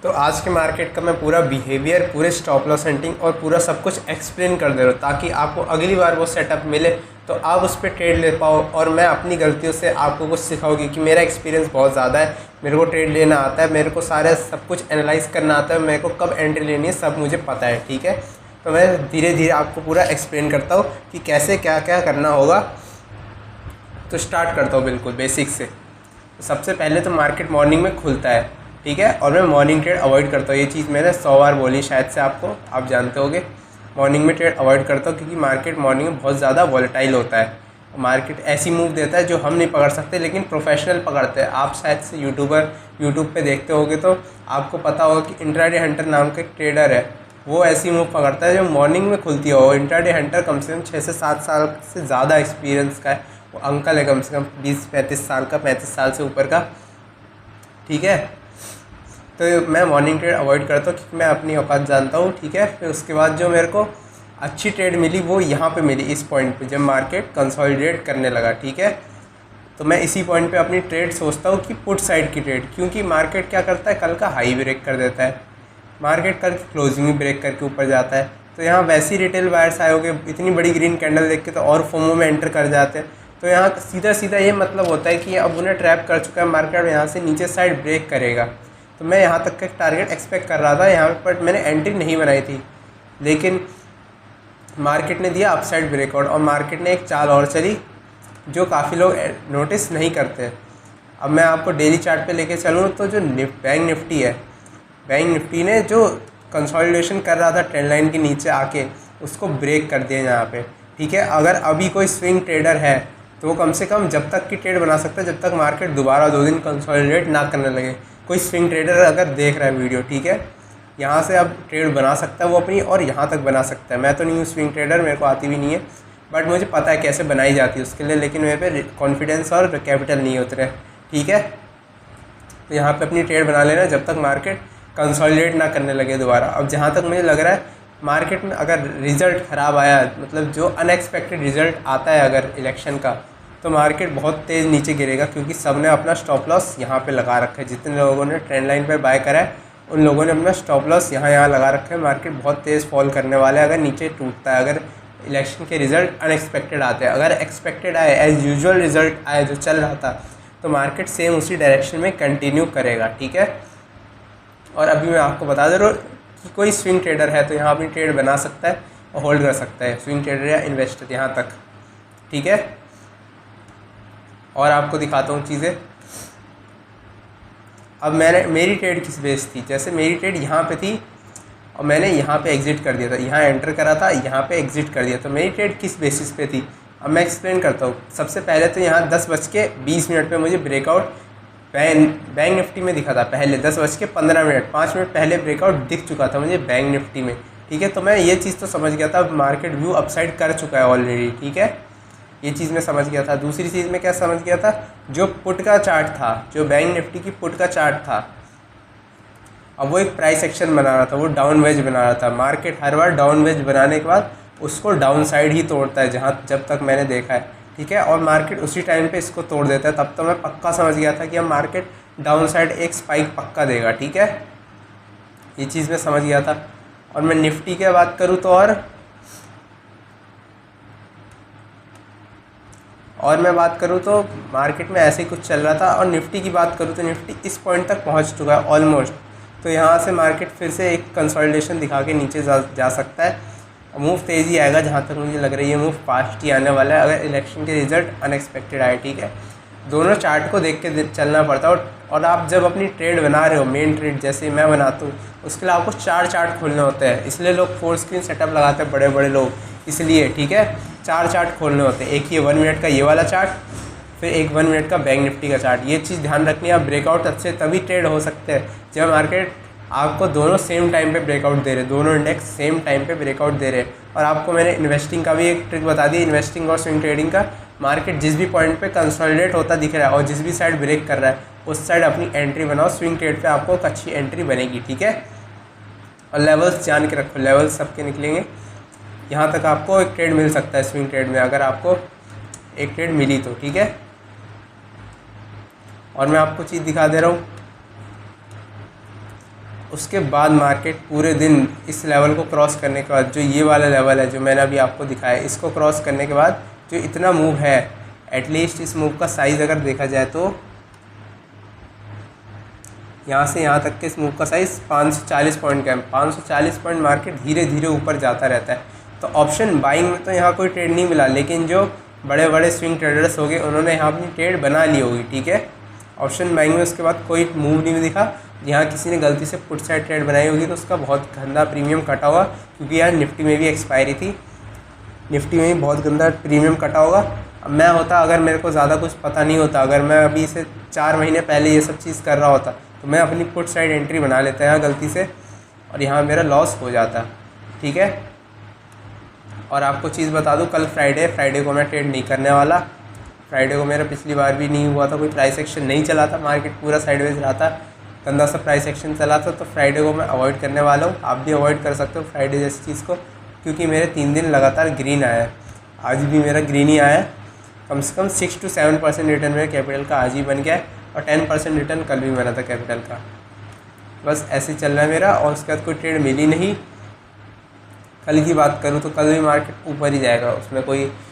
तो आज के मार्केट का मैं पूरा बिहेवियर, पूरे स्टॉप लॉस हंटिंग और पूरा सब कुछ एक्सप्लेन कर दे रहा हूँ, ताकि आपको अगली बार वो सेटअप मिले तो आप उस पर ट्रेड ले पाओ। और मैं अपनी गलतियों से आपको कुछ सिखाऊंगी कि मेरा एक्सपीरियंस बहुत ज़्यादा है, मेरे को ट्रेड लेना आता है, मेरे को सारे सब कुछ एनालाइज करना आता है, मेरे को कब एंट्री लेनी है सब मुझे पता है। ठीक है, तो मैं धीरे धीरे आपको पूरा एक्सप्लेन करता हूँ कि कैसे क्या क्या करना होगा। तो स्टार्ट करता हूँ बिल्कुल बेसिक से। तो सबसे पहले तो मार्केट मॉर्निंग में खुलता है, ठीक है, और मैं मॉर्निंग ट्रेड अवॉइड करता हूँ। ये चीज़ मैंने 100 बार बोली शायद से आपको, आप जानते होंगे। मॉर्निंग में ट्रेड अवॉइड करता हूँ क्योंकि मार्केट मॉर्निंग में बहुत ज़्यादा वॉलेटाइल होता है। मार्केट ऐसी मूव देता है जो हम नहीं पकड़ सकते, लेकिन प्रोफेशनल पकड़ते हैं। आप शायद से यूट्यूब पे देखते होंगे तो आपको पता होगा कि इंट्राडे हंटर नाम का एक ट्रेडर है, वो ऐसी मूव पकड़ता है जो मॉर्निंग में खुलती है। वो इंट्राडे हंटर कम से कम 6 से 7 साल से ज़्यादा एक्सपीरियंस का है, वो अंकल है, कम से कम 20-35 साल का, 35 साल से ऊपर का। ठीक है, तो मैं मॉर्निंग ट्रेड अवॉइड करता हूँ क्योंकि मैं अपनी औकात जानता हूँ। ठीक है, फिर उसके बाद जो मेरे को अच्छी ट्रेड मिली वो यहाँ पे मिली, इस पॉइंट पे जब मार्केट कंसोलिडेट करने लगा। ठीक है, तो मैं इसी पॉइंट पे अपनी ट्रेड सोचता हूँ कि पुट साइड की ट्रेड, क्योंकि मार्केट क्या करता है, कल का हाई ब्रेक कर देता है, मार्केट कल की क्लोजिंग भी ब्रेक करके ऊपर जाता है। तो यहाँ वैसी रिटेल बायर्स आए होंगे, इतनी बड़ी ग्रीन कैंडल देख के तो और फोमो में एंटर कर जाते हैं। तो यहाँ सीधा सीधा ये मतलब होता है कि अब उन्हें ट्रैप कर चुका है मार्केट, यहाँ से नीचे साइड ब्रेक करेगा। तो मैं यहाँ तक का टारगेट एक्सपेक्ट कर रहा था यहाँ पर, मैंने एंट्री नहीं बनाई थी, लेकिन मार्केट ने दिया अपसाइड ब्रेकआउट और मार्केट ने एक चाल और चली जो काफ़ी लोग नोटिस नहीं करते। अब मैं आपको डेली चार्ट पे लेके चलूँ तो जो बैंक निफ्टी है, बैंक निफ्टी ने जो कंसोलिडेशन कर रहा था ट्रेंड लाइन के नीचे आके, उसको ब्रेक कर दिया यहाँ पे। ठीक है, अगर अभी कोई स्विंग ट्रेडर है तो वो कम से कम जब तक की ट्रेड बना सकता है जब तक मार्केट दोबारा 2 दिन कंसोलिडेट ना करने लगे। कोई स्विंग ट्रेडर अगर देख रहा है वीडियो, ठीक है, यहाँ से अब ट्रेड बना सकता है वो अपनी, और यहाँ तक बना सकता है। मैं तो नहीं हूँ स्विंग ट्रेडर, मेरे को आती भी नहीं है, बट मुझे पता है कैसे बनाई जाती है उसके लिए, लेकिन मेरे पे कॉन्फिडेंस और कैपिटल नहीं उतरे। ठीक है, तो यहाँ पे अपनी ट्रेड बना लेना जब तक मार्केट कंसोलिडेट ना करने लगे दोबारा। अब जहाँ तक मुझे लग रहा है मार्केट में अगर रिज़ल्ट ख़राब आया, मतलब जो अनएक्सपेक्टेड रिज़ल्ट आता है अगर इलेक्शन का, तो मार्केट बहुत तेज़ नीचे गिरेगा, क्योंकि सब ने अपना स्टॉप लॉस यहाँ पे लगा रखा है। जितने लोगों ने ट्रेंड लाइन पर बाय करा है उन लोगों ने अपना स्टॉप लॉस यहाँ लगा रखा है। मार्केट बहुत तेज़ फॉल करने वाला है अगर नीचे टूटता है, अगर इलेक्शन के रिज़ल्ट अनएक्सपेक्टेड आते हैं। अगर एक्सपेक्टेड आए, एज यूजुअल रिज़ल्ट आए जो चल रहा था, तो मार्केट सेम उसी डायरेक्शन में कंटिन्यू करेगा। ठीक है, और अभी मैं आपको बता दे रहा हूँ कि कोई स्विंग ट्रेडर है तो यहाँ अपनी ट्रेड बना सकता है और होल्ड कर सकता है, स्विंग ट्रेडर या इन्वेस्टर यहाँ तक। ठीक है, और आपको दिखाता हूँ चीज़ें। अब मेरी ट्रेड किस बेस थी, जैसे मेरी ट्रेड यहाँ पे थी और मैंने यहाँ पे एग्ज़िट कर दिया था, यहाँ एंटर करा था, यहाँ पे एग्ज़िट कर दिया। तो मेरी ट्रेड किस बेसिस पे थी, अब मैं एक्सप्लेन करता हूँ। सबसे पहले तो यहाँ 10:20 पे मुझे ब्रेकआउट बैंक निफ्टी में दिखा था, पहले 10:15, 5 मिनट पहले ब्रेकआउट दिख चुका था मुझे बैंक निफ्टी में। ठीक है, तो मैं ये चीज़ तो समझ गया था मार्केट व्यू अपसाइड कर चुका है ऑलरेडी। ठीक है, ये चीज़ मैं समझ गया था। दूसरी चीज़ मैं क्या समझ गया था, जो पुट का चार्ट था, जो बैंक निफ्टी की पुट का चार्ट था, अब वो एक प्राइस एक्शन बना रहा था, वो डाउन वेज बना रहा था। मार्केट हर बार डाउन वेज बनाने के बाद उसको डाउन साइड ही तोड़ता है, जहाँ जब तक मैंने देखा है। ठीक है, और मार्केट उसी टाइम पे इसको तोड़ देता है। तब तो मैं पक्का समझ गया था कि अब मार्केट डाउन साइड एक स्पाइक पक्का देगा। ठीक है, ये चीज़ मैं समझ गया था। और मैं निफ्टी की बात करूँ तो और मैं बात करूँ तो मार्केट में ऐसे ही कुछ चल रहा था। और निफ्टी की बात करूँ तो निफ्टी इस पॉइंट तक पहुँच चुका है ऑलमोस्ट। तो यहाँ से मार्केट फिर से एक कंसोलिडेशन दिखा के नीचे जा सकता है। मूव तेज़ी आएगा, जहाँ तक मुझे लग रही है मूव फास्ट ही आने वाला है अगर इलेक्शन के रिजल्ट अनएक्सपेक्टेड आए। ठीक है, दोनों चार्ट को देख के चलना पड़ता है। और आप जब अपनी ट्रेड बना रहे हो, मेन ट्रेड जैसे मैं बनाता हूँ, उसके लिए आपको 4 चार्ट खोलने होते हैं। इसलिए लोग 4 स्क्रीन सेटअप लगाते हैं, बड़े बड़े लोग, इसलिए। ठीक है, 4 चार्ट खोलने होते हैं, एक ये 1 मिनट का ये वाला चार्ट, फिर एक 1 मिनट का बैंक निफ्टी का चार्ट। ये चीज़ ध्यान रखनी है। आप ब्रेकआउट अच्छे तभी ट्रेड हो सकते हैं जब मार्केट आपको दोनों सेम टाइम पे ब्रेकआउट दे रहे, दोनों इंडेक्स सेम टाइम पे ब्रेकआउट दे रहे। और आपको मैंने इन्वेस्टिंग का भी एक ट्रिक बता दी, इन्वेस्टिंग और स्विंग ट्रेडिंग का। मार्केट जिस भी पॉइंट पे कंसोलिडेट होता दिख रहा है और जिस भी साइड ब्रेक कर रहा है, उस साइड अपनी एंट्री बनाओ। स्विंग ट्रेड पे आपको एक अच्छी एंट्री बनेगी। ठीक है, और लेवल्स जान के रखो, लेवल्स सबके निकलेंगे। यहाँ तक आपको एक ट्रेड मिल सकता है स्विंग ट्रेड में, अगर आपको एक ट्रेड मिली तो। ठीक है, और मैं आपको चीज़ दिखा दे रहा हूँ। उसके बाद मार्केट पूरे दिन इस लेवल को क्रॉस करने के बाद, जो ये वाला लेवल है जो मैंने अभी आपको दिखाया, इसको क्रॉस करने के बाद जो इतना मूव है, एटलीस्ट इस मूव का साइज़ अगर देखा जाए तो यहाँ से यहाँ तक के इस मूव का साइज़ 540 पॉइंट का है। 540 पॉइंट मार्केट धीरे धीरे ऊपर जाता रहता है। तो ऑप्शन बाइंग में तो यहाँ कोई ट्रेड नहीं मिला, लेकिन जो बड़े बड़े स्विंग ट्रेडर्स हो गए उन्होंने यहाँ अपनी ट्रेड बना ली होगी, ठीक है। ऑप्शन बाइंग में उसके बाद कोई मूव नहीं दिखा। यहाँ किसी ने गलती से पुट साइड ट्रेड बनाई होगी तो उसका बहुत गंदा प्रीमियम कटा होगा, क्योंकि यार निफ्टी में भी एक्सपायरी थी, निफ्टी में भी बहुत गंदा प्रीमियम कटा होगा। अब मैं होता, अगर मेरे को ज़्यादा कुछ पता नहीं होता, अगर मैं अभी से 4 महीने पहले ये सब चीज़ कर रहा होता तो मैं अपनी पुट साइड एंट्री बना लेता यहाँ गलती से, और यहाँ मेरा लॉस हो जाता, ठीक है। और आपको चीज़ बता दूँ, कल फ्राइडे को मैं ट्रेड नहीं करने वाला। फ्राइडे को मेरा पिछली बार भी नहीं हुआ था, कोई प्राइस एक्शन नहीं चला था, मार्केट पूरा साइडवेज रहा था, गंदा सा प्राइस एक्शन चला था। तो फ्राइडे को मैं अवॉइड करने वाला हूँ। आप भी अवॉइड कर सकते हो फ्राइडे जैसी चीज़ को, क्योंकि मेरे 3 दिन लगातार ग्रीन आया है। आज भी मेरा ग्रीन ही आया है। कम से कम 6 to 7% रिटर्न मेरे कैपिटल का आज ही बन गया है, और 10% रिटर्न कल भी बना था कैपिटल का। बस ऐसे चल रहा है मेरा, और उसके बाद कोई ट्रेड मिली नहीं। कल की बात करूँ तो कल भी मार्केट ऊपर ही जाएगा, उसमें कोई